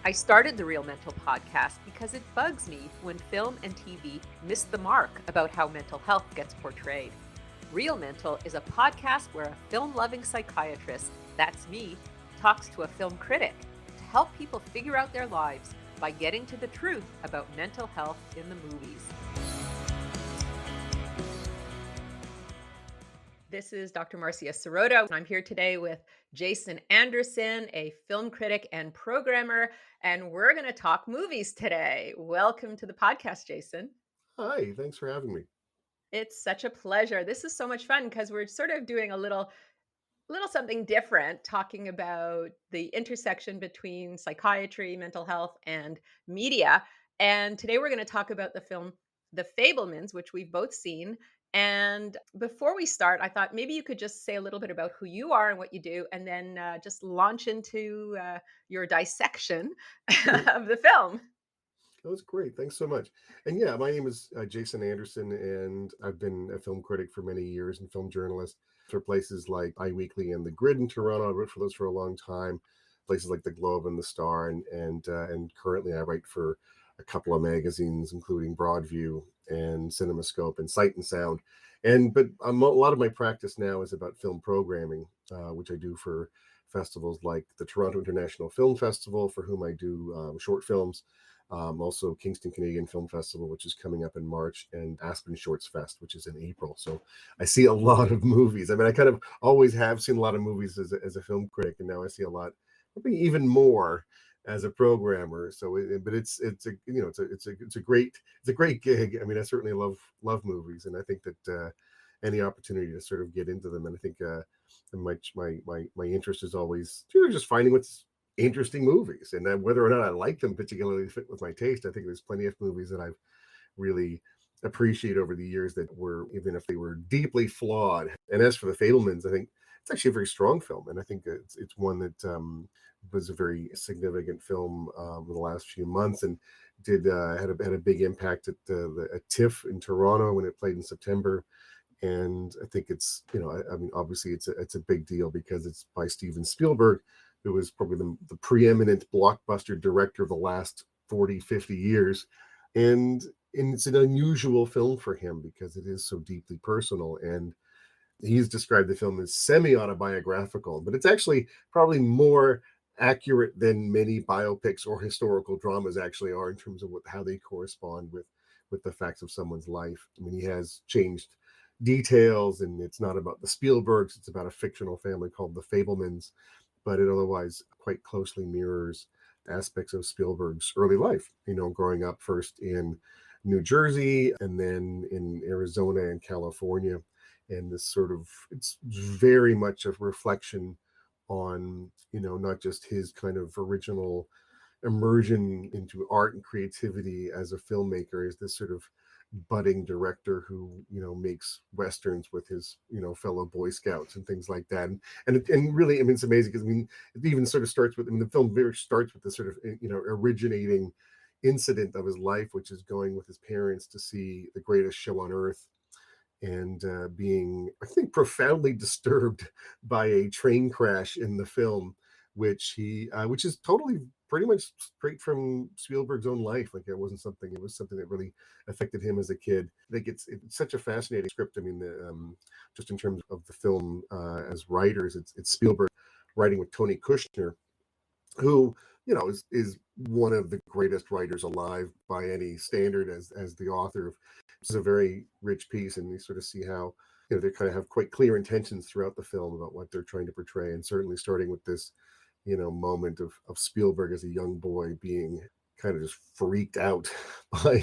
I started the Real Mental podcast because it bugs me when film and TV miss the mark about how mental health gets portrayed. Real Mental is a podcast where a film loving psychiatrist, that's me, talks to a film critic to help people figure out their lives by getting to the truth about mental health in the movies. This is Dr. Marcia Sirota, and I'm here today with Jason Anderson, a film critic and programmer, and we're going to talk movies today. Welcome to the podcast, Jason. Hi, thanks for having me. It's such a pleasure. This is so much fun because we're sort of doing a little something different, talking about the intersection between psychiatry, mental health, and media. And today we're going to talk about the film The Fabelmans, which we've both seen. And before we start, I thought maybe you could just say a little bit about who you are and what you do, and then just launch into your dissection Mhm. of the film. That was great. Thanks so much. And yeah, my name is Jason Anderson, and I've been a film critic for many years and film journalist for places like iWeekly and The Grid in Toronto. I wrote for those for a long time. Places like The Globe and The Star, and currently I write for a couple of magazines, including Broadview and CinemaScope and Sight and Sound. A lot of my practice now is about film programming, which I do for festivals like the Toronto International Film Festival, for whom I do short films. Also, Kingston Canadian Film Festival, which is coming up in March, and Aspen Shortsfest, which is in April. So I see a lot of movies. I mean, I kind of always have seen a lot of movies as a film critic, and now I see a lot, maybe even more as a programmer. But it's a great gig. I mean, I certainly love movies, and I think that any opportunity to sort of get into them, and I think my interest is always just finding what's interesting movies, and then whether or not I like them particularly fit with my taste. I think there's plenty of movies that I've really appreciated over the years that were, even if they were deeply flawed. And as for the Fablemans, I think it's actually a very strong film, and I think it's one that was a very significant film in the last few months, and did had a big impact at TIFF in Toronto when it played in September. And I think it's, I mean, obviously it's a big deal because it's by Steven Spielberg, who was probably the preeminent blockbuster director of the last 40, 50 years. And it's an unusual film for him because it is so deeply personal. And he's described the film as semi-autobiographical, but it's actually probably more accurate than many biopics or historical dramas actually are, in terms of how they correspond with the facts of someone's life. I mean, he has changed details, and it's not about the Spielbergs, it's about a fictional family called the Fabelmans, but it otherwise quite closely mirrors aspects of Spielberg's early life, growing up first in New Jersey and then in Arizona and California. And this sort of, it's very much a reflection on, not just his kind of original immersion into art and creativity as a filmmaker, as this sort of budding director who makes westerns with his fellow Boy Scouts and things like that. And really, I mean, it's amazing because, I mean, it even sort of starts with, I mean, the film very starts with this sort of originating incident of his life, which is going with his parents to see the greatest show on earth, and being, I think, profoundly disturbed by a train crash in the film, which is totally pretty much straight from Spielberg's own life. Like, it was something that really affected him as a kid. I think it's such a fascinating script. I mean, just in terms of the film as writers, it's Spielberg writing with Tony Kushner, who is one of the greatest writers alive by any standard, as the author of. This is a very rich piece, and you sort of see how they kind of have quite clear intentions throughout the film about what they're trying to portray, and certainly starting with this moment of Spielberg as a young boy being kind of just freaked out by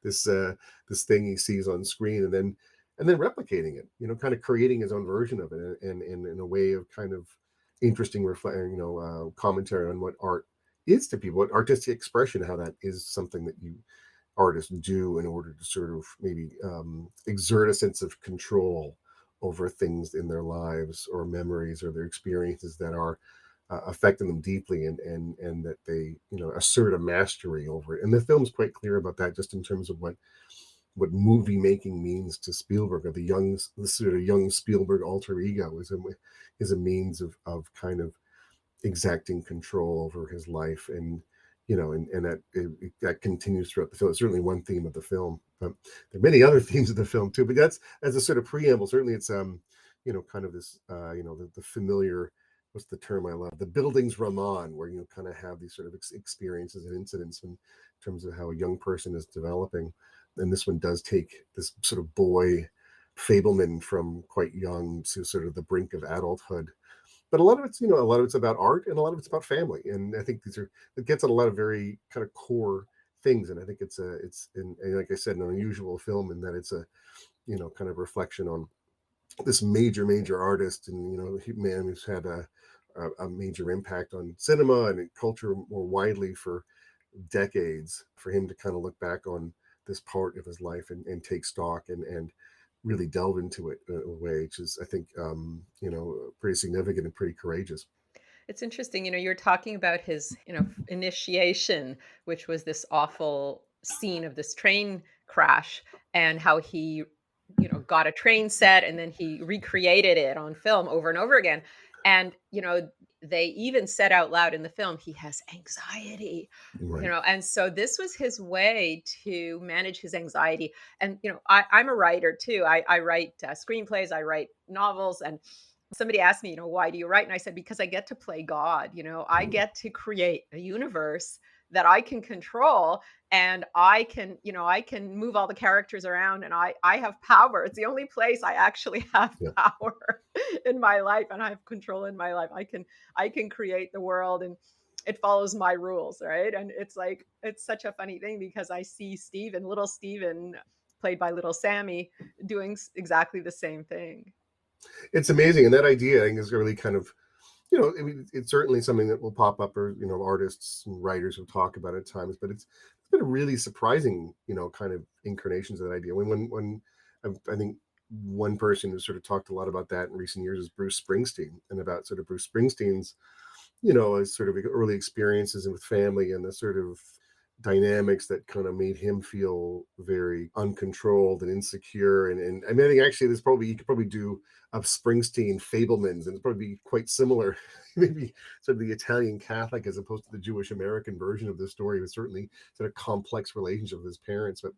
this thing he sees on screen, and then replicating it, kind of creating his own version of it, and in a way of kind of interesting commentary on what art is to people, what artistic expression, how that is something that you artists do in order to sort of maybe exert a sense of control over things in their lives or memories or their experiences that are affecting them deeply, and that they assert a mastery over it. And the film's quite clear about that, just in terms of what movie making means to Spielberg, or the sort of young Spielberg alter ego is a means of kind of exacting control over his life, and and that continues throughout the film. It's certainly one theme of the film, but there are many other themes of the film too. But that's as a sort of preamble. Certainly, it's kind of this the familiar, what's the term I love, the buildings Raman, where you kind of have these sort of experiences and incidents in terms of how a young person is developing. And this one does take this sort of boy Fableman from quite young to sort of the brink of adulthood. But a lot of it's, a lot of it's about art, and a lot of it's about family. And I think it gets at a lot of very kind of core things. And I think and like I said, an unusual film in that it's a, kind of reflection on this major artist, and, man who's had a major impact on cinema and culture more widely for decades, for him to kind of look back on this part of his life, and take stock, and really delve into it in a way which is, I think, pretty significant and pretty courageous. It's interesting, you're talking about his, initiation, which was this awful scene of this train crash, and how he, got a train set and then he recreated it on film over and over again. And, they even said out loud in the film, he has anxiety, Right. and so this was his way to manage his anxiety. And, I'm a writer too. I write screenplays, I write novels, and somebody asked me, why do you write? And I said, because I get to play God. I Mhm. get to create a universe that I can control, and I can move all the characters around, and I have power. It's the only place I actually have Yeah. power in my life, and I have control in my life. I can create the world, and it follows my rules, right? And it's like it's such a funny thing because I see little Steven, played by little Sammy, doing exactly the same thing. It's amazing, and that idea, I think, is really kind of, I mean, it's certainly something that will pop up, or artists and writers will talk about at times. But it's been a really surprising, kind of incarnations of that idea. When I think one person who sort of talked a lot about that in recent years is Bruce Springsteen, and about sort of Bruce Springsteen's, his sort of early experiences with family, and the sort of dynamics that kind of made him feel very uncontrolled and insecure. And I mean, I think actually there's probably, you could probably do a Springsteen Fablemans, and it's probably be quite similar. Maybe sort of the Italian Catholic as opposed to the Jewish American version of the story. It was certainly sort of complex relationship with his parents. But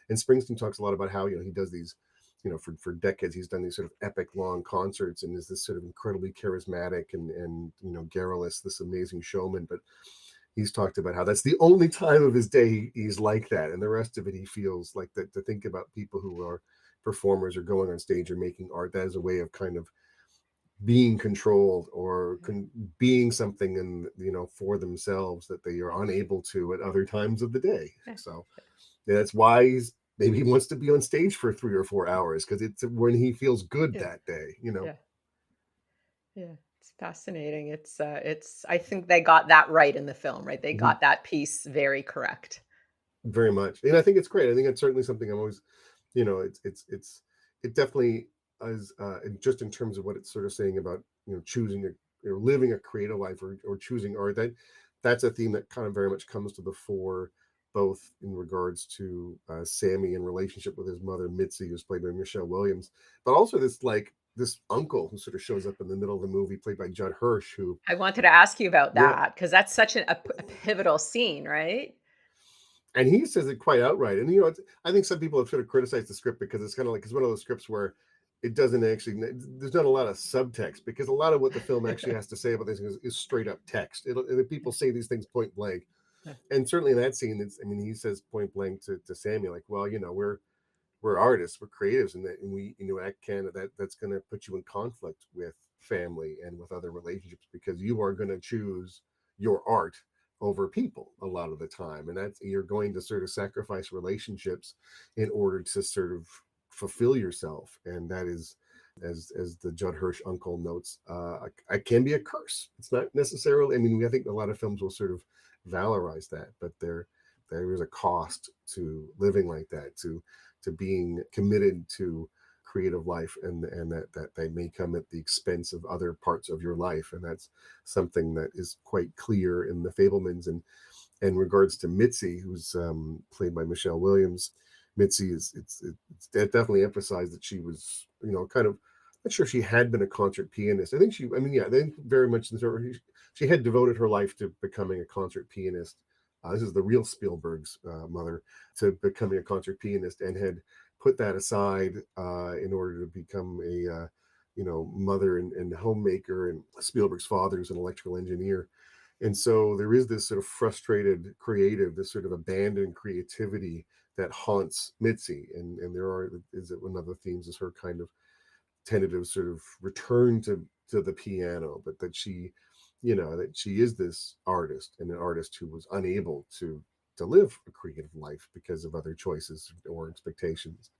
and Springsteen talks a lot about how, he does these, for decades he's done these sort of epic long concerts, and is this sort of incredibly charismatic, and garrulous, this amazing showman. But he's talked about how that's the only time of his day he's like that, and the rest of it he feels like that. To think about people who are performers or going on stage or making art, that is a way of kind of being controlled, or being something in, for themselves, that they are unable to at other times of the day. Yeah. So yeah, that's why maybe he wants to be on stage for 3 or 4 hours, because it's when he feels good Yeah. that day. Yeah. Yeah. It's fascinating. It's I think they got that right in the film, right? They Mhm. got that piece very correct. Very much, and I think it's great. I think it's certainly something I'm always, it definitely is, and just in terms of what it's sort of saying about, choosing living a creative life, or choosing art. That's a theme that kind of very much comes to the fore, both in regards to Sammy in relationship with his mother Mitzi, who's played by Michelle Williams, but also this uncle who sort of shows up in the middle of the movie, played by Judd Hirsch, who, I wanted to ask you about yeah, that because that's such a pivotal scene, right? and he says it quite outright. And I think some people have sort of criticized the script, because it's kind of like, it's one of those scripts where it doesn't actually, there's not a lot of subtext, because a lot of what the film actually has to say about these things is straight up text. People say these things point blank, and certainly in that scene, I mean, he says point blank to Sammy, like, well, we're artists, we're creatives, and we, that's going to put you in conflict with family and with other relationships, because you are going to choose your art over people a lot of the time, and that's, you're going to sort of sacrifice relationships in order to sort of fulfill yourself. And that is, as the Judd Hirsch uncle notes, I can be a curse. It's not necessarily, I mean, I think a lot of films will sort of valorize that, but there is a cost to living like that, to being committed to creative life, and that they may come at the expense of other parts of your life. And that's something that is quite clear in the Fablemans. And in regards to Mitzi, who's played by Michelle Williams, Mitzi is, it definitely emphasized that she was, kind of, not sure if she had been a concert pianist. I think she, I mean, yeah, I think very much in sort of, she had devoted her life to becoming a concert pianist. This is the real Spielberg's mother, to becoming a concert pianist, and had put that aside in order to become a mother and homemaker. And Spielberg's father is an electrical engineer, and so there is this sort of frustrated creative, this sort of abandoned creativity that haunts Mitzi. And there are is it one of the themes is her kind of tentative sort of return to the piano, but that she, that she is this artist, and an artist who was unable to live a creative life because of other choices or expectations.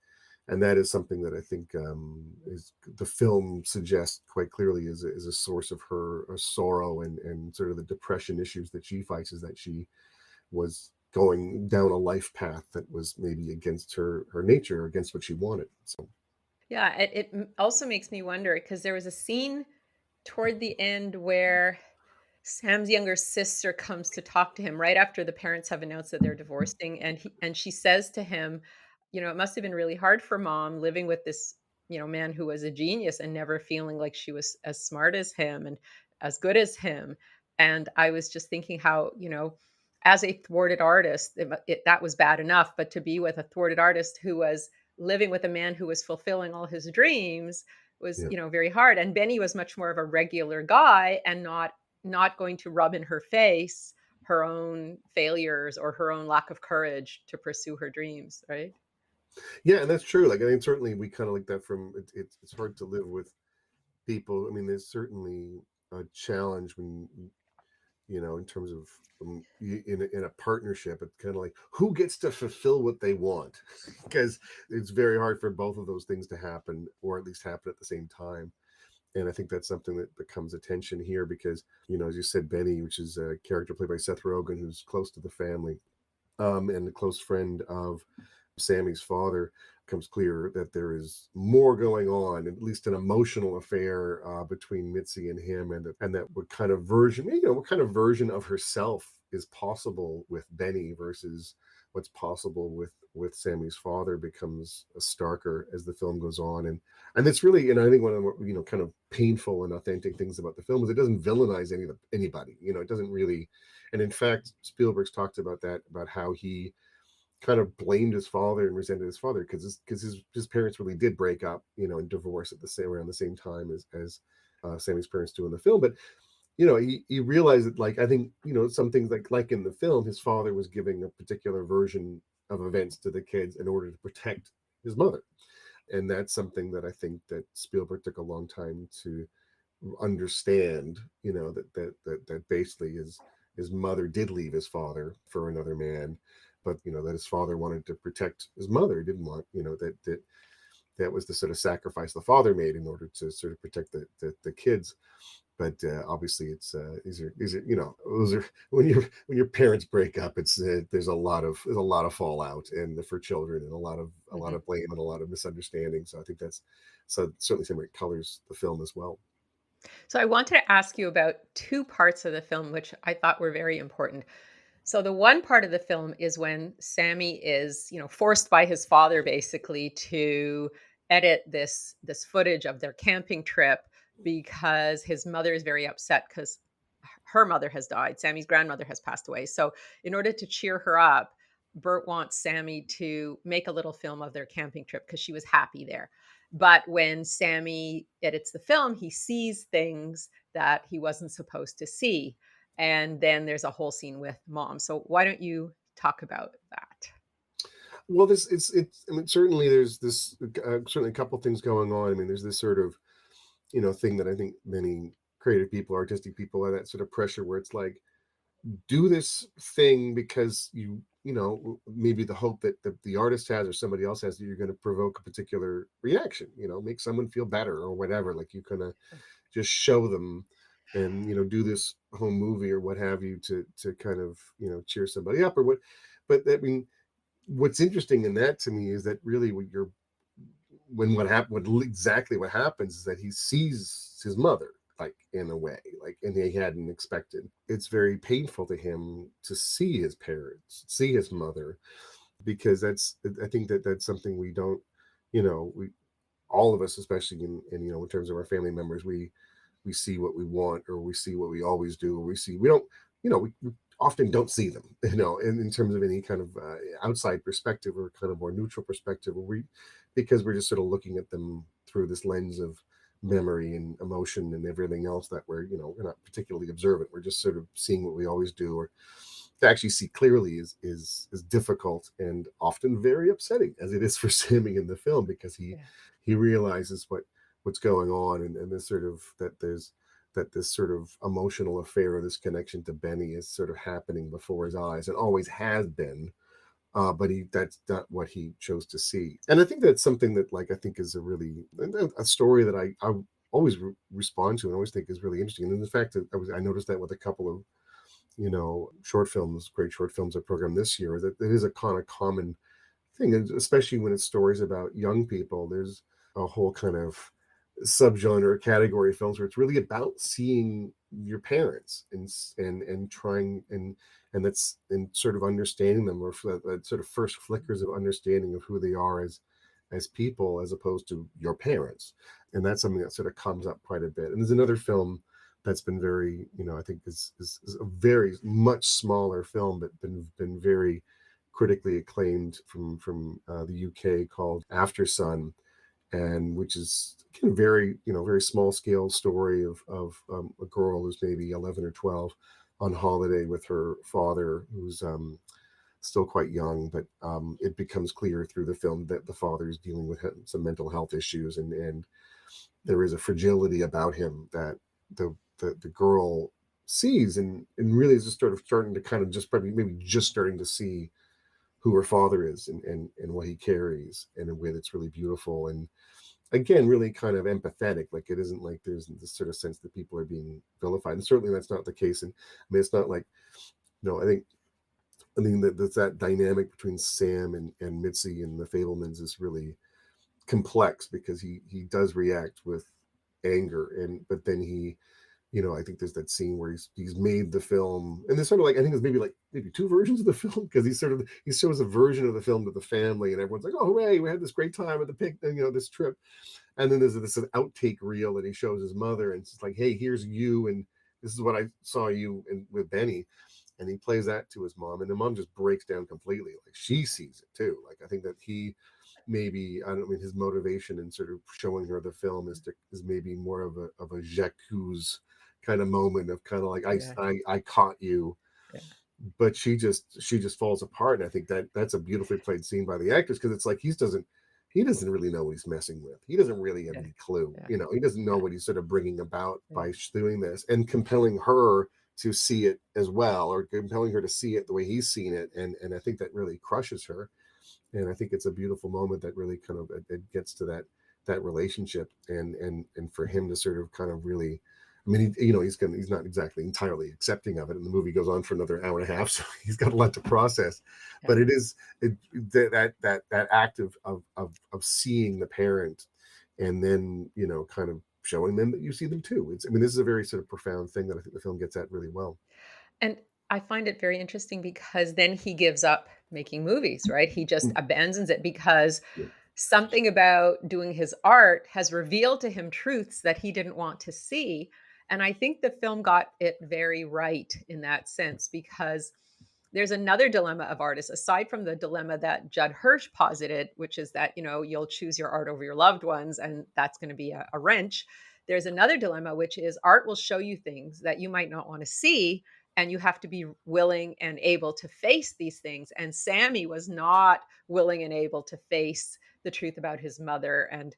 And that is something that I think is the film suggests quite clearly is a source of her sorrow and sort of the depression issues that she fights, is that she was going down a life path that was maybe against her nature, against what she wanted. So Yeah, also makes me wonder because there was a scene toward the end where Sam's younger sister comes to talk to him right after the parents have announced that they're divorcing, and she says to him, "It must have been really hard for mom living with this, man who was a genius and never feeling like she was as smart as him and as good as him." And I was just thinking how, as a thwarted artist, that was bad enough, but to be with a thwarted artist who was living with a man who was fulfilling all his dreams was, yeah. very hard. And Benny was much more of a regular guy and not going to rub in her face her own failures or her own lack of courage to pursue her dreams, right? Yeah, and that's true. Like, I mean, certainly we kind of like that from it's hard to live with people. I mean, there's certainly a challenge when in terms of in a partnership. It's kind of like who gets to fulfill what they want, because it's very hard for both of those things to happen, or at least happen at the same time. And I think that's something that becomes a tension here, because as you said, Benny, which is a character played by Seth Rogen, who's close to the family, and a close friend of Sammy's father, becomes clear that there is more going on, at least an emotional affair between Mitzi and him, and that what kind of version of herself is possible with Benny versus what's possible with Sammy's father becomes starker as the film goes on. And it's really, and I think one of the kind of painful and authentic things about the film is it doesn't villainize anybody. It doesn't really. And in fact, Spielberg's talked about that, about how he kind of blamed his father and resented his father because his parents really did break up, and divorce at the same around the same time as Sammy's parents do in the film. But he realized that, like, I think some things like in the film, his father was giving a particular version of events to the kids in order to protect his mother, and that's something that I think that Spielberg took a long time to understand. That basically his mother did leave his father for another man, but that his father wanted to protect his mother. He didn't want that was the sort of sacrifice the father made in order to sort of protect the kids. But obviously, it's these are those are when your parents break up, it's there's a lot of fallout and for children, and a lot Mhm. of blame and a lot of misunderstanding. So I think that's so certainly something that colors the film as well. So I wanted to ask you about two parts of the film, which I thought were very important. So the one part of the film is when Sammy is, forced by his father basically to edit this footage of their camping trip because his mother is very upset because her mother has died. Sammy's grandmother has passed away. So in order to cheer her up, Bert wants Sammy to make a little film of their camping trip because she was happy there. But when Sammy edits the film, he sees things that he wasn't supposed to see. And then there's a whole scene with mom. So why don't you talk about that? Well, this it's I mean, certainly there's this certainly a couple things going on. I mean, there's this sort of thing that I think many creative people, artistic people, are that sort of pressure where it's like, do this thing because maybe the hope that the artist has or somebody else has, that you're going to provoke a particular reaction, make someone feel better or whatever, like you kind of just show them, and do this home movie or what have you to kind of cheer somebody up or what. But I mean, what's interesting in that to me is that really what happened, exactly what happens is that he sees his mother, like, in a way, like, and he hadn't expected. It's very painful to him to see his parents, see his mother, because I think that that's something we don't, we all of us, especially in terms of our family members, we we see what we want, or we see what we always do, or we don't, we often don't see them, in terms of any kind of outside perspective, or kind of more neutral perspective, or because we're just sort of looking at them through this lens of memory and emotion and everything else, that we're not particularly observant. We're just sort of seeing what we always do. Or to actually see clearly is difficult, and often very upsetting, as it is for Sammy in the film, because Yeah. he realizes what's going on, and this sort of that this sort of emotional affair, or this connection to Benny, is sort of happening before his eyes, and always has been. But that's not what he chose to see. And I think that's something that, like, I think is a story that I always respond to, and always think is really interesting. And in the fact that I noticed that with a couple of short films, great short films I programmed this year, that it is a kind of common thing, and especially when it's stories about young people. There's a whole kind of subgenre category of films where it's really about seeing your parents, and trying, and that's, and sort of understanding them, or for that sort of first flickers of understanding of who they are as people, as opposed to your parents. And that's something that sort of comes up quite a bit. And there's another film that's been very, I think is a very much smaller film, but been very critically acclaimed, from the UK, called After Sun, and which is kind of very, very small scale story of a girl who's maybe 11 or 12, on holiday with her father, who's still quite young. But it becomes clear through the film that the father is dealing with some mental health issues, and there is a fragility about him that the girl sees, and really is just sort of starting to kind of just probably maybe just starting to see who her father is, and what he carries, in a way that's really beautiful, and again really kind of empathetic. Like, it isn't like there's this sort of sense that people are being vilified, and certainly that's not the case. And I mean, it's not like, I think that dynamic between Sam and Mitzi and the Fabelmans is really complex, because he does react with anger, and but then I think there's that scene where he's made the film, and there's sort of like, I think there's maybe two versions of the film, because he shows a version of the film to the family, and everyone's like, oh hooray, we had this great time at the picnic, this trip. And then there's this outtake reel that he shows his mother, and it's just like, hey, here's you, and this is what I saw you with Benny. And he plays that to his mom, and the mom just breaks down completely. Like, she sees it too. Like, I think that he maybe, I don't mean, his motivation in sort of showing her the film is maybe more of a Jacques kind of moment, of kind of like, Yeah. I caught you. Yeah. But she just falls apart. And I think that's a beautifully played scene by the actors, because it's like, he doesn't really know what he's messing with. He doesn't really have Yeah. any clue. Yeah. He doesn't know Yeah. what he's sort of bringing about Yeah. by doing this, and compelling her to see it as well, or compelling her to see it the way he's seen it. And I think that really crushes her. And I think it's a beautiful moment that really kind of, it gets to that relationship, and for him to sort of kind of really, I mean, he's not exactly entirely accepting of it, and the movie goes on for another hour and a half, so he's got a lot to process. Yeah. But that act of seeing the parent, and then kind of showing them that you see them too. I mean, this is a very sort of profound thing that I think the film gets at really well. And I find it very interesting because then he gives up making movies, right? He just Mm, abandons it because yeah, something about doing his art has revealed to him truths that he didn't want to see. And I think the film got it very right in that sense, because there's another dilemma of artists, aside from the dilemma that Judd Hirsch posited, which is that, you'll choose your art over your loved ones, and that's going to be a wrench. There's another dilemma, which is art will show you things that you might not want to see, and you have to be willing and able to face these things. And Sammy was not willing and able to face the truth about his mother and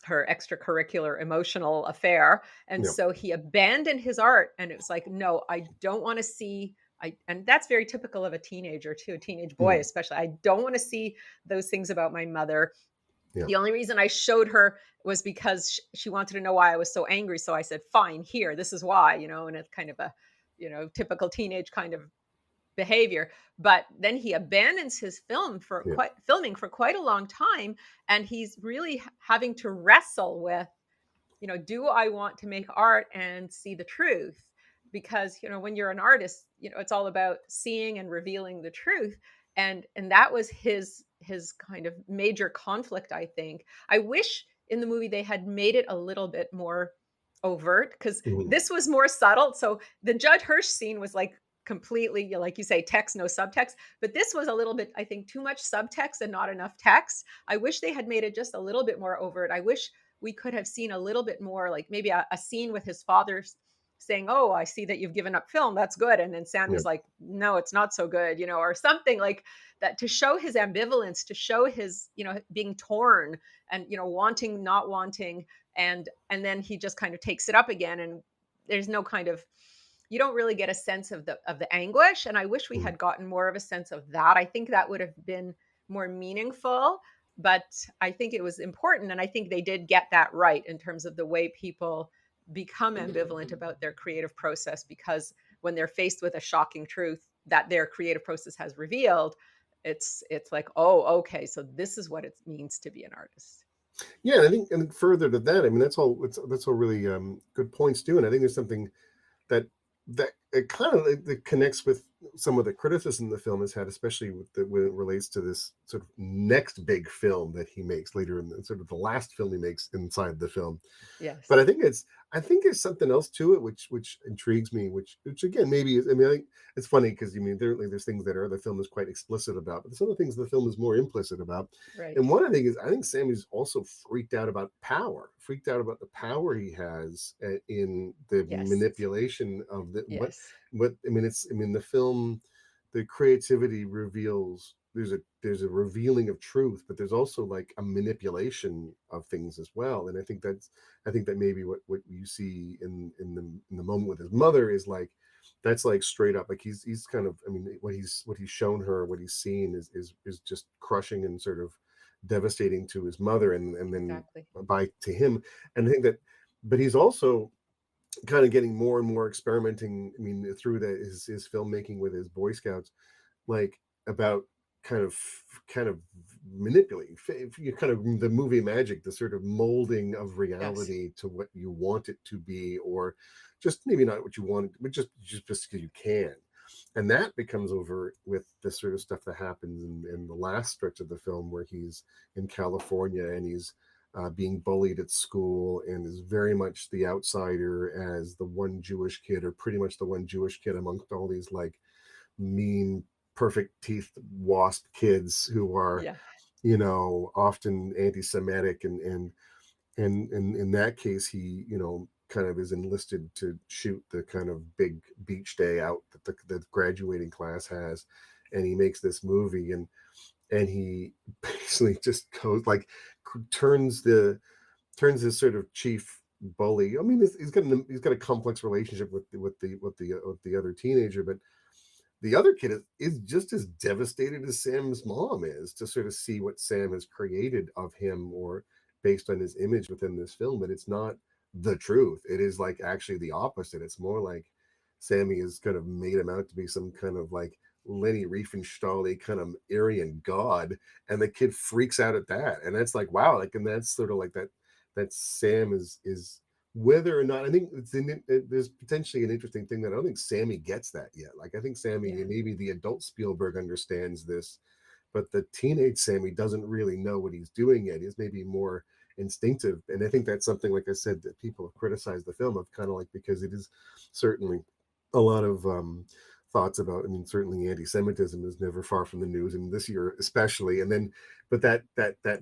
her extracurricular emotional affair. And yeah, so he abandoned his art, and it was like, no, I don't want to see. And that's very typical of a teenager too, a teenage boy yeah, especially. I don't want to see those things about my mother. yeah, The only reason I showed her was because she wanted to know why I was so angry. So I said, fine, here, this is why, and it's kind of a, typical teenage kind of behavior. But then he abandons his yeah, filming for quite a long time. And he's really having to wrestle with, do I want to make art and see the truth? Because, when you're an artist, it's all about seeing and revealing the truth. And that was his kind of major conflict, I think. I wish in the movie they had made it a little bit more overt because Mhm. this was more subtle. So the Judd Hirsch scene was like completely, like you say, text, no subtext. But this was a little bit, I think, too much subtext and not enough text. I wish they had made it just a little bit more overt. I wish we could have seen a little bit more, like maybe a scene with his father saying, "Oh, I see that you've given up film. That's good." And then Yeah. Sammy's like, "No, it's not so good," or something like that, to show his ambivalence, to show his, being torn and, wanting, not wanting, and then he just kind of takes it up again, and there's no kind of, you don't really get a sense of the anguish, and I wish we Mhm. had gotten more of a sense of that. I think that would have been more meaningful, but I think it was important, and I think they did get that right in terms of the way people become ambivalent about their creative process, because when they're faced with a shocking truth that their creative process has revealed, it's like, "Oh, okay, so this is what it means to be an artist." Yeah, and I think, and further to that, I mean, that's all really good points too. And I think there's something that it kind of it connects with some of the criticism the film has had, especially when it relates to this sort of next big film that he makes later in sort of the last film he makes inside the film. But Yes. I think there's something else to it which intrigues me, which again maybe is, I mean, I think it's funny because, there's things that are the film is quite explicit about, but there's other things the film is more implicit about. Right. And one of the things is, I think Sammy's also freaked out about the power he has in the Yes. manipulation of the Yes. what I mean, the film, the creativity reveals, there's a revealing of truth, but there's also like a manipulation of things as well. And I think that maybe what you see in the moment with his mother is like, that's like straight up like he's kind of, I mean, what he's shown her, what he's seen is just crushing and sort of devastating to his mother, and then Exactly. by to him. And I think that, but he's also kind of getting more and more experimenting, I mean, through his filmmaking with his Boy Scouts, like, about kind of kind of manipulating you kind of the movie magic, the sort of molding of Yes. reality to what you want it to be, or just maybe not what you want, but just because you can. And that becomes over with the sort of stuff that happens in the last stretch of the film, where he's in California and he's being bullied at school and is very much the outsider, as the one Jewish kid, or pretty much the one Jewish kid amongst all these like mean, perfect teeth wasp kids who are, Yeah. often anti-Semitic, and in that case, he, kind of is enlisted to shoot the kind of big beach day out that the graduating class has, and he makes this movie, and he basically just goes like, turns the turns his sort of chief bully. I mean, he's got a complex relationship with the other teenager, but the other kid is just as devastated as Sam's mom is, to sort of see what Sam has created of him, or based on his image within this film. But it's not the truth. It is like actually the opposite. It's more like Sammy has kind of made him out to be some kind of like Lenny Riefenstahl kind of Aryan god, and the kid freaks out at that. And that's like, wow, like, and that's sort of like that Sam is whether or not, I think there's potentially an interesting thing that I don't think Sammy gets that yet. Like, I think Sammy, Yeah. maybe the adult Spielberg understands this, but the teenage Sammy doesn't really know what he's doing yet. He's maybe more instinctive, and I think that's something, like I said, that people have criticized the film of, kind of like, because it is certainly a lot of thoughts about. I mean, certainly anti-Semitism is never far from the news, and this year especially. And then, but that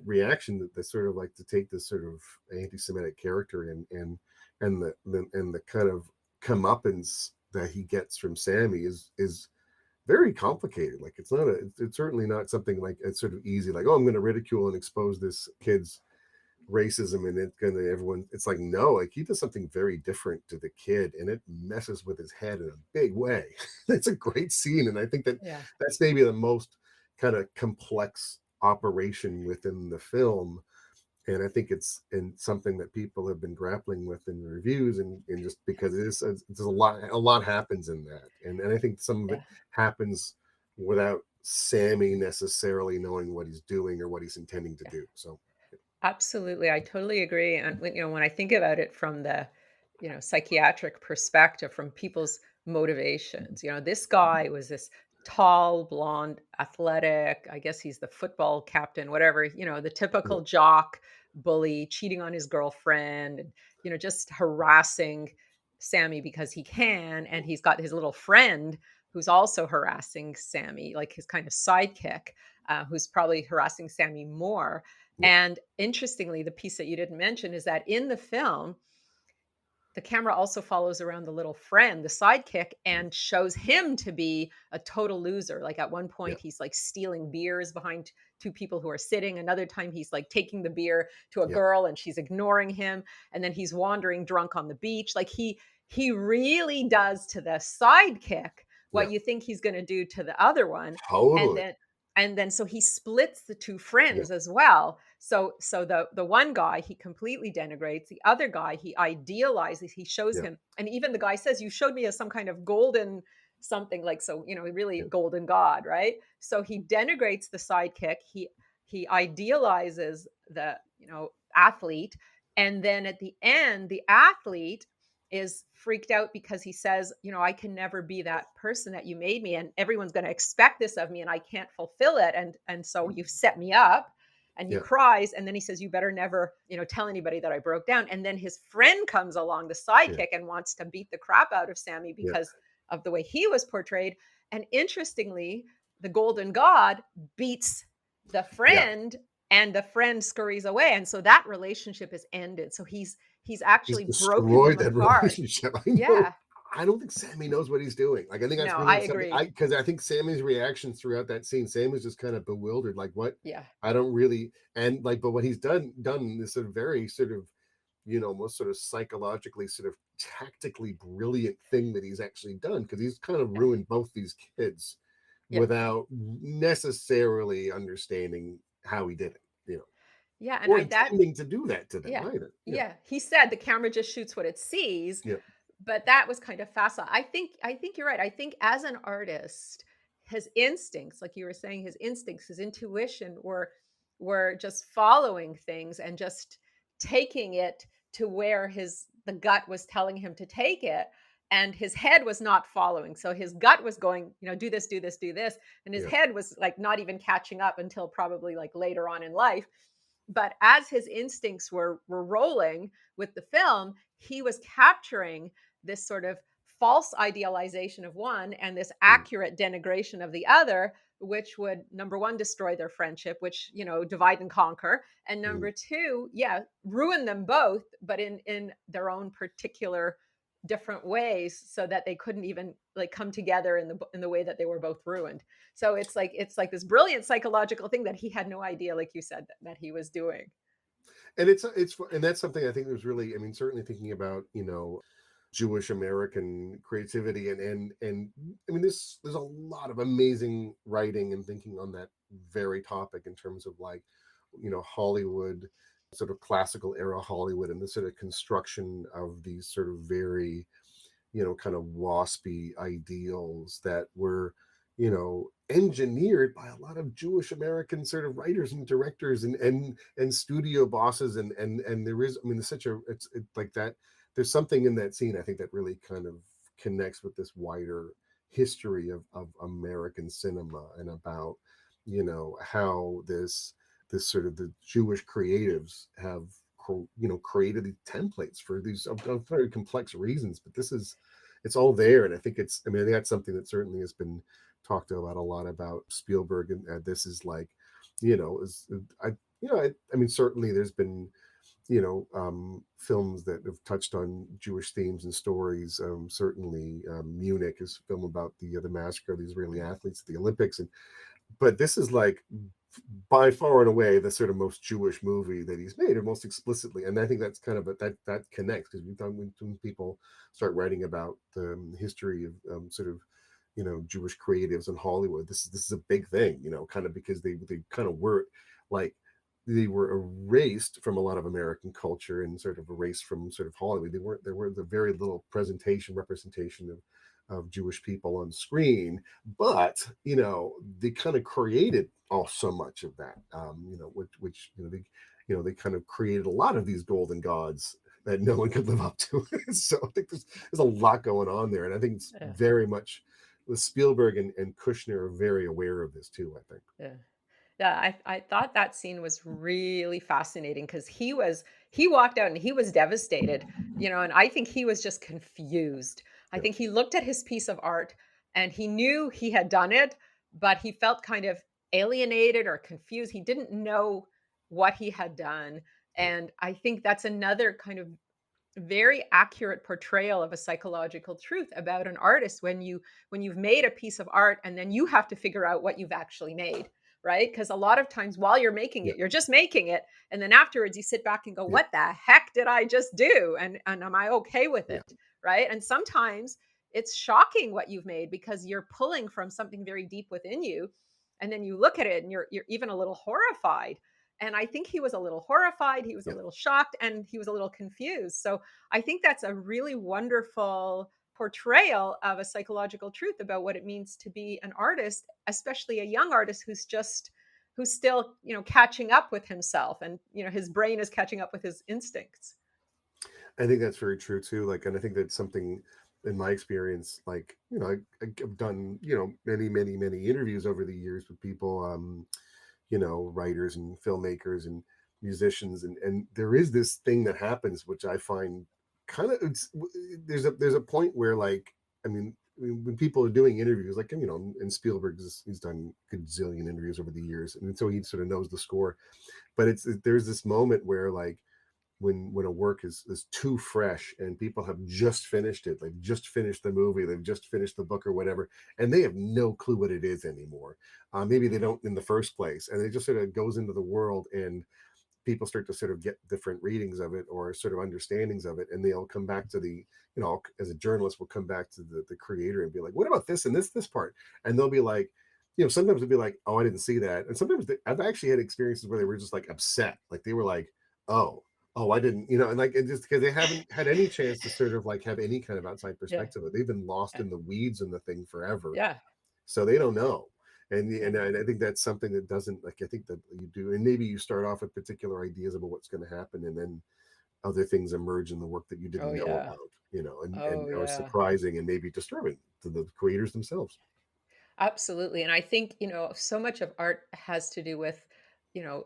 reaction, that sort of like to take this sort of anti-Semitic character, and the kind of comeuppance that he gets from Sammy is very complicated. Like, it's certainly not something like, it's sort of easy, like, oh, I'm going to ridicule and expose this kid's racism, and it's gonna everyone. It's like, no, like, he does something very different to the kid, and it messes with his head in a big way. It's a great scene, and I think Yeah. that's maybe the most kind of complex operation within the film. And I think something that people have been grappling with in reviews, and just because it's a lot happens in that, and I think some of it Yeah. happens without Sammy necessarily knowing what he's doing or what he's intending to Yeah. do. So Absolutely. I totally agree. And when I think about it from the, psychiatric perspective, from people's motivations, this guy was this tall, blonde, athletic, I guess he's the football captain, whatever, the yeah, typical jock bully, cheating on his girlfriend, and just harassing Sammy because he can, and he's got his little friend who's also harassing Sammy, like his kind of sidekick, who's probably harassing Sammy more. Yeah, And interestingly, the piece that you didn't mention is that in the film, the camera also follows around the little friend, the sidekick, mm, and shows him to be a total loser. Like at one yeah, point, he's like stealing beers behind two people who are sitting. Another time, he's like taking the beer to a yeah, girl and she's ignoring him. And then he's wandering drunk on the beach. Like he really does to the sidekick yeah, what you think he's going to do to the other one. And totally. then so he splits the two Yeah, friends as well. So the one guy he completely denigrates, the other guy he idealizes, he shows yeah, him, and even the guy says, "You showed me as some kind of golden something, like, so, really yeah, golden god, right?" So he denigrates the sidekick, he idealizes the, athlete, and then at the end, the athlete is freaked out because he says, "I can never be that person that you made me, and everyone's going to expect this of me, and I can't fulfill it, and so you've set me up." And he yeah, cries, and then he says, "You better never, tell anybody that I broke down." And then his friend comes along, the yeah, sidekick, and wants to beat the crap out of Sammy yeah, because of the way he was portrayed. And interestingly, the golden god beats the yeah. friend, and the friend scurries away, and so that relationship is ended. So he's He's actually broken destroyed them that apart. relationship. Yeah. I don't think Sammy knows what he's doing. Like, I think that's No, really I something agree. because I think Sammy's reactions throughout that scene, Sam is just kind of bewildered, like, "What? Yeah. I don't really," and, like, but what he's done this sort of very sort of, almost sort of psychologically, sort of tactically brilliant thing that he's actually done because he's kind of Yeah. ruined both these kids Yeah. without necessarily understanding how he did it, Yeah, and or I that intending to do that to them yeah. either. Yeah. Yeah. He said the camera just shoots what it sees, Yeah. but that was kind of facile. I think you're right. I think as an artist, his instincts, like you were saying, his instincts, his intuition were just following things and just taking it to where his the gut was telling him to take it. And his head was not following. So his gut was going, do this, do this, do this. And his Yeah. head was like not even catching up until probably like later on in life. But as his instincts were rolling with the film, he was capturing this sort of false idealization of one and this Mm. accurate denigration of the other, which would, number one, destroy their friendship, which, divide and conquer, and Mm. number two, yeah, ruin them both, but in their own particular different ways, so that they couldn't even like come together in the way that they were both ruined. So it's like this brilliant psychological thing that he had no idea, like you said, that he was doing. And and that's something I think there's really, I mean, certainly thinking about, Jewish American creativity and I mean, there's a lot of amazing writing and thinking on that very topic in terms of like, Hollywood, sort of classical era Hollywood and the sort of construction of these sort of very, kind of waspy ideals that were, engineered by a lot of Jewish American sort of writers and directors and studio bosses and there is, I mean, there's such a it's like that. There's something in that scene I think that really kind of connects with this wider history of American cinema and about, how this sort of the Jewish creatives have created these templates for these of very complex reasons, but it's all there. And I think I mean, I think that's something that certainly has been talked about a lot about Spielberg. And this is like, is I, I mean, certainly there's been, films that have touched on Jewish themes and stories. Certainly, Munich is a film about the massacre of the Israeli athletes at the Olympics, and but this is like by far and away the sort of most Jewish movie that he's made, or most explicitly. And I think that's kind of that connects because we've done when people start writing about the history of sort of Jewish creatives in Hollywood. This is a big thing, kind of because they kind of were like they were erased from a lot of American culture and sort of erased from sort of Hollywood. There were the very little representation of Jewish people on screen, but they kind of created all so much of that, which they kind of created a lot of these golden gods that no one could live up to. So I think there's a lot going on there, and I think it's very much the Spielberg and Kushner are very aware of this too. I think. Yeah. I thought that scene was really fascinating because he walked out and he was devastated, and I think he was just confused. I Yeah, think he looked at his piece of art and he knew he had done it, but he felt kind of alienated or confused. He didn't know what he had done. yeah, And I think that's another kind of very accurate portrayal of a psychological truth about an artist when you've made a piece of art and then you have to figure out what you've actually made, right? Because a lot of times while you're making yeah, it, you're just making it, and then afterwards you sit back and go, yeah, what the heck did I just do, and am I okay with yeah, it, right? And sometimes it's shocking what you've made because you're pulling from something very deep within you, and then you look at it and you're even a little horrified. And I think he was a little horrified, he was a yeah. little shocked, and he was a little confused. So I think that's a really wonderful portrayal of a psychological truth about what it means to be an artist, especially a young artist who's still, catching up with himself, and, his brain is catching up with his instincts. I think that's very true too. Like, and I think that's something in my experience. Like, I've done many, many, many interviews over the years with people, writers and filmmakers and musicians, and there is this thing that happens, which I find kind of there's a point where, like, when people are doing interviews, like, and he's done gazillion interviews over the years, and so he sort of knows the score. But there's this moment where, like, when a work is too fresh and people have just finished it, they've just finished the movie, they've just finished the book or whatever, and they have no clue what it is anymore. Maybe they don't in the first place, and it just sort of goes into the world, and people start to sort of get different readings of it or sort of understandings of it, and they'll come back to as a journalist, will come back to the creator and be like, what about this and this part? And they'll be like, sometimes they'll be like, oh, I didn't see that. And sometimes I've actually had experiences where they were just like upset, like they were like, oh, I didn't, and like, it just because they haven't had any chance to sort of like have any kind of outside Yeah. perspective. They've been lost Yeah. in the weeds in the thing forever, Yeah. so they don't know. And Yeah. I think that's something that doesn't, like, I think that you do, and maybe you start off with particular ideas about what's going to happen, and then other things emerge in the work that you Oh, didn't know yeah. about, and Oh, are yeah. surprising and maybe disturbing to the creators themselves. Absolutely. And I think, so much of art has to do with, you know,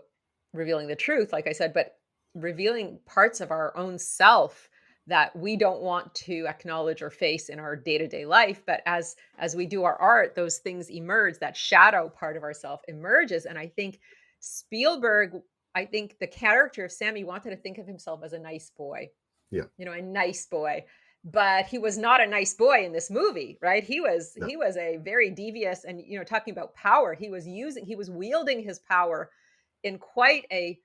revealing the truth, like I said, but revealing parts of our own self that we don't want to acknowledge or face in our day-to-day life. But as we do our art, those things emerge, that shadow part of ourself emerges. And I think Spielberg, I think the character of Sammy wanted to think of himself as a nice boy, Yeah, a nice boy. But he was not a nice boy in this movie, right? He was no, he was a very devious, and talking about power, he was wielding his power in quite a,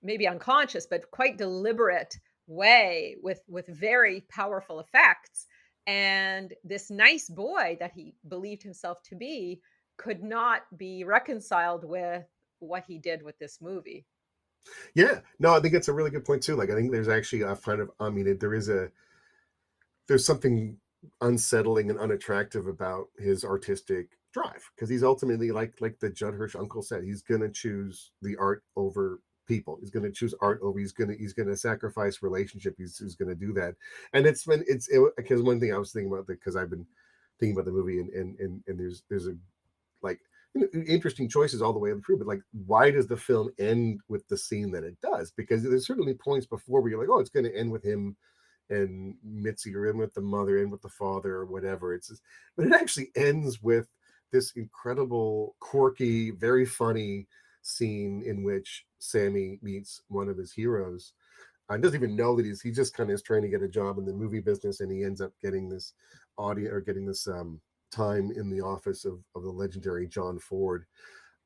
maybe unconscious, but quite deliberate way, with very powerful effects. And this nice boy that he believed himself to be could not be reconciled with what he did with this movie. yeah, no, I think it's a really good point too. Like, I think there's actually a kind of, there's something unsettling and unattractive about his artistic drive, because he's ultimately, like the Judd Hirsch uncle said, he's going to choose the art over people. He's going to choose art over, he's going to sacrifice relationship. He's going to do that. And because one thing I was thinking about, because I've been thinking about the movie, and there's a, like, interesting choices all the way through, but, like, why does the film end with the scene that it does? Because there's certainly points before where you're like, oh, it's going to end with him and Mitzi, or in with the mother, in with the father, or whatever. It's just, but it actually ends with this incredible, quirky, very funny scene in which Sammy meets one of his heroes. I doesn't even know that he just kind of is trying to get a job in the movie business, and he ends up getting this audio, or getting this time in the office of the legendary John Ford,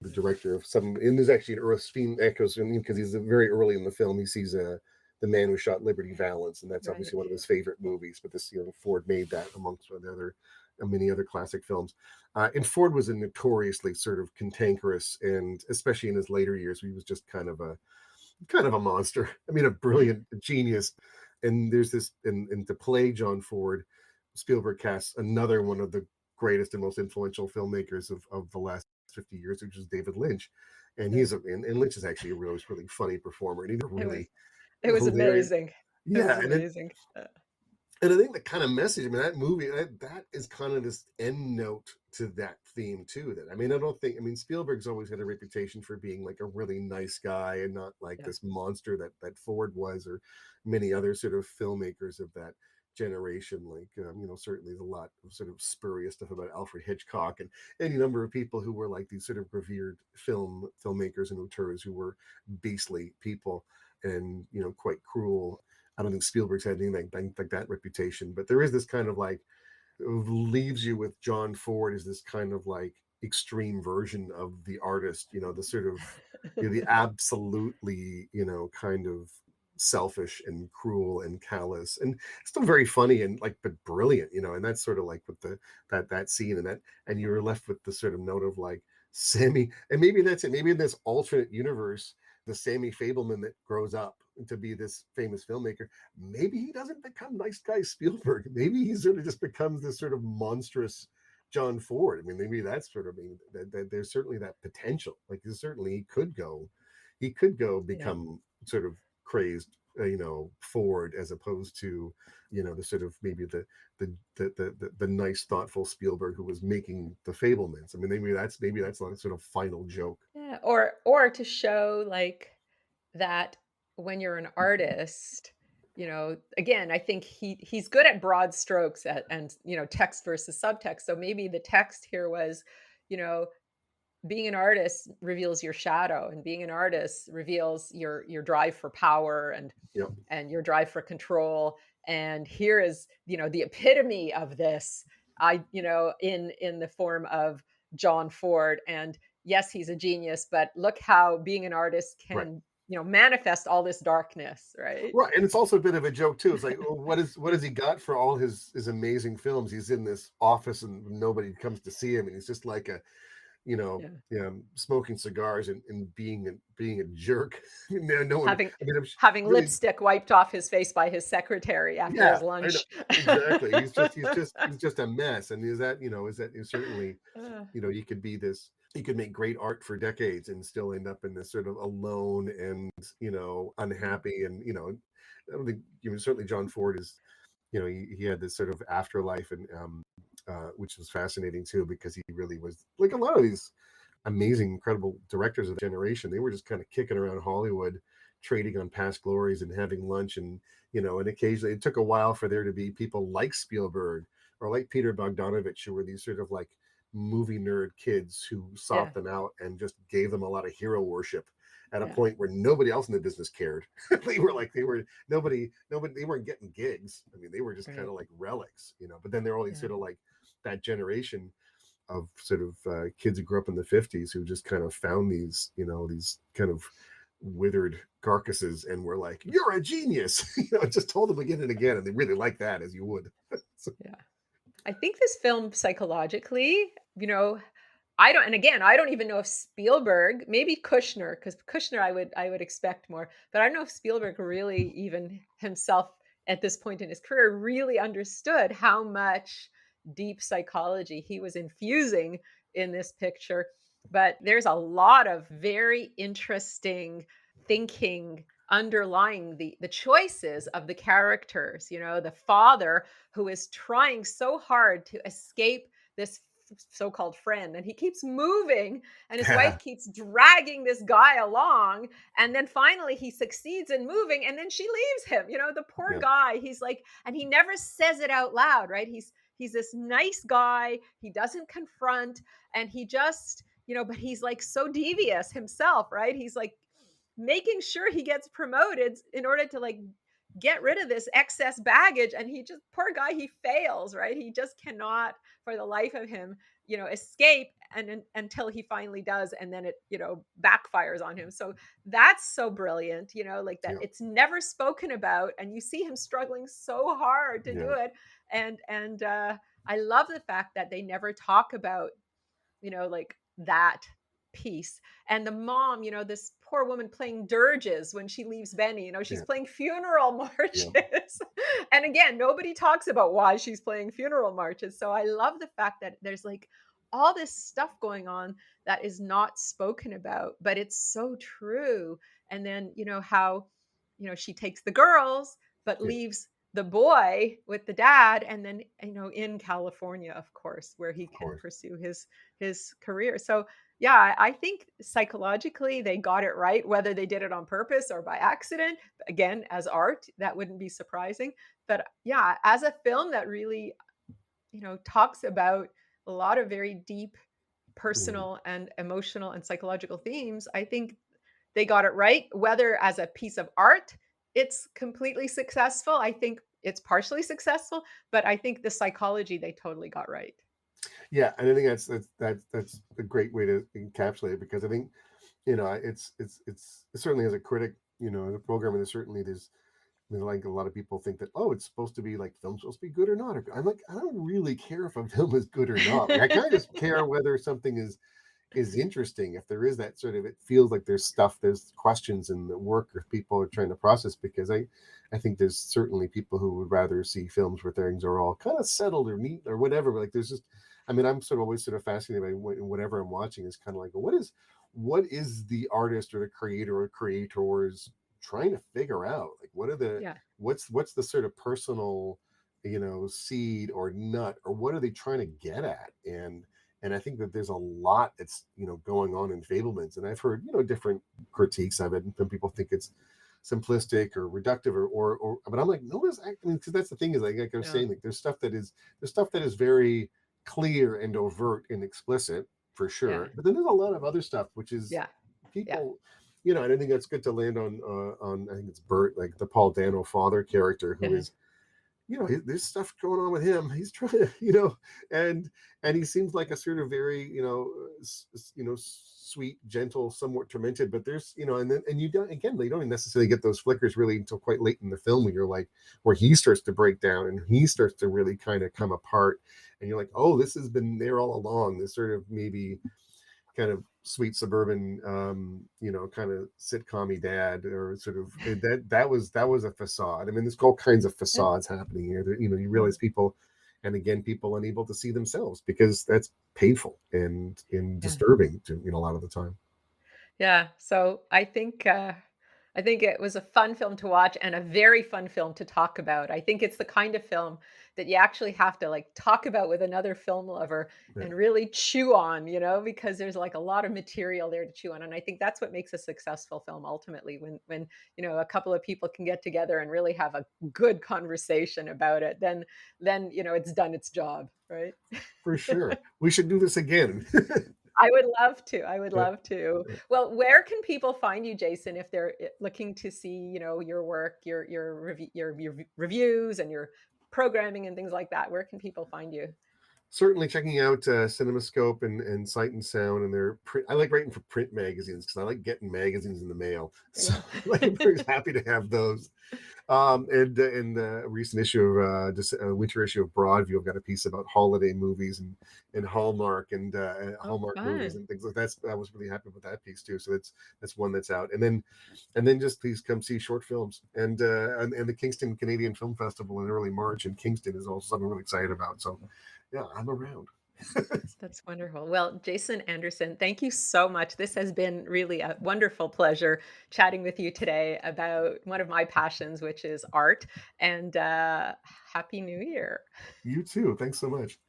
the director of some. And there's actually an Earth scene echoes, because he's very early in the film. He sees the man who shot Liberty Valance, and that's Right. obviously one of his favorite movies. But this, Ford made that amongst the other many other classic films. And Ford was a notoriously sort of cantankerous, and especially in his later years, he was just kind of a monster. I mean, a brilliant genius. And there's this, and to play John Ford, Spielberg casts another one of the greatest and most influential filmmakers of the last 50 years, which is David Lynch. And Yeah. and Lynch is actually a really funny performer, and he's a It was really it was hilarious. amazing. It was Yeah, amazing. And I think the kind of message, I mean, that movie, that is kind of this end note to that theme too. That I mean, I don't think, I mean, Spielberg's always had a reputation for being like a really nice guy and not like Yeah. this monster that Ford was, or many other sort of filmmakers of that generation. Like, certainly there's a lot of sort of spurious stuff about Alfred Hitchcock and any number of people who were like these sort of revered filmmakers and auteurs who were beastly people and quite cruel. I don't think Spielberg's had anything like that reputation, but there is this kind of like leaves you with John Ford as this kind of like extreme version of the artist, the sort of the absolutely, kind of selfish and cruel and callous and still very funny and like but brilliant, and that's sort of like with the that scene and you're left with the sort of note of like Sammy, and maybe that's it. Maybe in this alternate universe, the Sammy Fabelman that grows up to be this famous filmmaker, maybe he doesn't become nice guy Spielberg. Maybe he sort of just becomes this sort of monstrous John Ford. I mean, maybe that's sort of, I mean, that there's certainly that potential. Like, certainly he could go Yeah. become sort of crazed, Ford, as opposed to, the sort of maybe the nice, thoughtful Spielberg who was making the Fablemans. I mean, maybe that's like sort of final joke. Yeah, or to show like that when you're an artist, again, I think he's good at broad strokes and text versus subtext. So maybe the text here was, you know, being an artist reveals your shadow, and being an artist reveals your drive for power Yep. and your drive for control. And here is, the epitome of this, in the form of John Ford. And yes, he's a genius, but look how being an artist Right. can, manifest all this darkness, right? Right, and it's also a bit of a joke too. It's like, well, what has he got for all his amazing films? He's in this office and nobody comes to see him, and he's just like a, Yeah. smoking cigars and being a jerk. No one. Having I mean, I'm having really, lipstick wiped off his face by his secretary after yeah, his I know lunch. exactly. He's just a mess. And is certainly, Uh, you could be this. You could make great art for decades and still end up in this sort of alone and unhappy and I don't think certainly John Ford is he had this sort of afterlife and which was fascinating too because he really was like a lot of these amazing, incredible directors of the generation. They were just kind of kicking around Hollywood, trading on past glories and having lunch. And occasionally it took a while for there to be people like Spielberg or like Peter Bogdanovich, who were these sort of like movie nerd kids who sought yeah, them out and just gave them a lot of hero worship at a yeah, point where nobody else in the business cared. They were nobody, they weren't getting gigs. I mean, they were just kind right, of like relics, but then they're only yeah, sort of like that generation of sort of kids who grew up in the 50s who just kind of found these kind of withered carcasses and were like, you're a genius. Just told them again and again, and they really like that, as you would. So, yeah. I think this film psychologically, I don't, and again, I don't even know if Spielberg, maybe Kushner, because Kushner I would expect more, but I don't know if Spielberg really even himself at this point in his career really understood how much deep psychology he was infusing in this picture. But there's a lot of very interesting thinking underlying the choices of the characters. The father who is trying so hard to escape this so-called friend, and he keeps moving, and his yeah, wife keeps dragging this guy along, and then finally he succeeds in moving, and then she leaves him. The poor yeah, guy, he's like, and he never says it out loud, right? He's this nice guy, he doesn't confront, and he just, but he's like so devious himself, right? He's like making sure he gets promoted in order to like get rid of this excess baggage, and he just, poor guy, he fails, right? He just cannot for the life of him escape, until he finally does, and then it backfires on him. So that's so brilliant, like that yeah, it's never spoken about, and you see him struggling so hard to do yeah, it. And I love the fact that they never talk about like that piece. And the mom, this poor woman playing dirges when she leaves Benny, she's yeah, playing funeral yeah, marches. And again, nobody talks about why she's playing funeral marches. So I love the fact that there's like all this stuff going on that is not spoken about, but it's so true. And then, how, she takes the girls, but yeah, leaves the boy with the dad, and then, in California, of course, where he Of can course. pursue his career. So, yeah, I think psychologically they got it right, whether they did it on purpose or by accident. Again, as art, that wouldn't be surprising. But yeah, as a film that really, talks about a lot of very deep Mhm. personal and emotional and psychological themes, I think they got it right. Whether as a piece of art, it's completely successful. I think it's partially successful, but I think the psychology they totally got right. Yeah, and I think that's a great way to encapsulate it, because I think, it's certainly, as a critic, as a programmer, like, a lot of people think that, oh, it's supposed to be like, film's supposed to be good or not. I'm like, I don't really care if a film is good or not. Like, I kind of just care whether something is interesting. If there is that sort of, it feels like there's questions in the work, or people are trying to process, because I think there's certainly people who would rather see films where things are all kind of settled or neat or whatever. Like, there's just, I mean, I'm sort of always sort of fascinated by whatever I'm watching, is kind of like, what is the artist or the creator or creators trying to figure out? Like, Yeah, what's the sort of personal, seed or nut, or what are they trying to get at? And I think that there's a lot that's, going on in Fablemans, and I've heard, different critiques of it, and some people think it's simplistic or reductive, but I'm like, no, I mean, because that's the thing, is like I was yeah, saying, like, there's stuff that is very clear and overt and explicit, for yeah, sure, but then there's a lot of other stuff which is, yeah, yeah, people, and I think that's good to land on, I think it's Bert, like the Paul Dano father character, who yeah, is, there's stuff going on with him. He's trying to, and he seems like a sort of very, sweet, gentle, somewhat tormented. But there's, and you don't, again, they don't necessarily get those flickers really until quite late in the film, when you're like, where he starts to break down and he starts to really kind of come apart, and you're like, oh, this has been there all along. This sort of, maybe kind of sweet suburban, kind of sitcom dad, or sort of, that was a facade. I mean, there's all kinds of yeah, facades happening here, that, you yeah, realize people, and again, people unable to see themselves, because that's painful and yeah. disturbing to, a lot of the time. Yeah, so I think it was a fun film to watch and a very fun film to talk about. I think it's the kind of film that you actually have to like talk about with another film lover Yeah, and really chew on, because there's like a lot of material there to chew on. And I think that's what makes a successful film ultimately, when a couple of people can get together and really have a good conversation about it, then it's done its job, right? for sure, we should do this again. I would love to, I would Yeah, love to. yeah. Well, where can people find you, Jason, if they're looking to see, your work, your reviews and your programming and things like that? Where can people find you? Certainly checking out, CinemaScope and Sight and Sound, and their print. I like writing for print magazines, because I like getting magazines in the mail. So Yeah. like, I'm very happy to have those. And in the recent issue of, just a winter issue of Broadview, I've got a piece about holiday movies and Hallmark, and Oh, Hallmark movies fun. and things like that. I was really happy with that piece too. So that's one that's out. And then just please come see short films, and the Kingston Canadian Film Festival in early March in Kingston is also something I'm really excited about. So yeah, I'm around. That's wonderful. Well, Jason Anderson, thank you so much. This has been really a wonderful pleasure chatting with you today about one of my passions, which is art. And Happy New Year. You too. Thanks so much.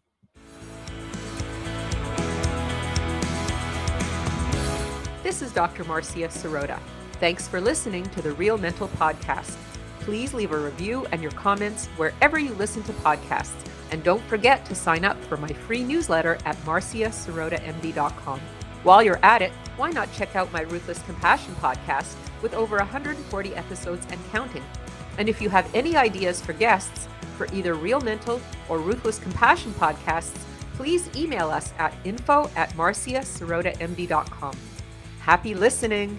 This is Dr. Marcia Sirota. Thanks for listening to the Real Mental Podcast. Please leave a review and your comments wherever you listen to podcasts. And don't forget to sign up for my free newsletter at marciasirotamd.com. While you're at it, why not check out my Ruthless Compassion podcast with over 140 episodes and counting? And if you have any ideas for guests for either Real Mental or Ruthless Compassion podcasts, please email us at info@marciasirotamd.com. Happy listening!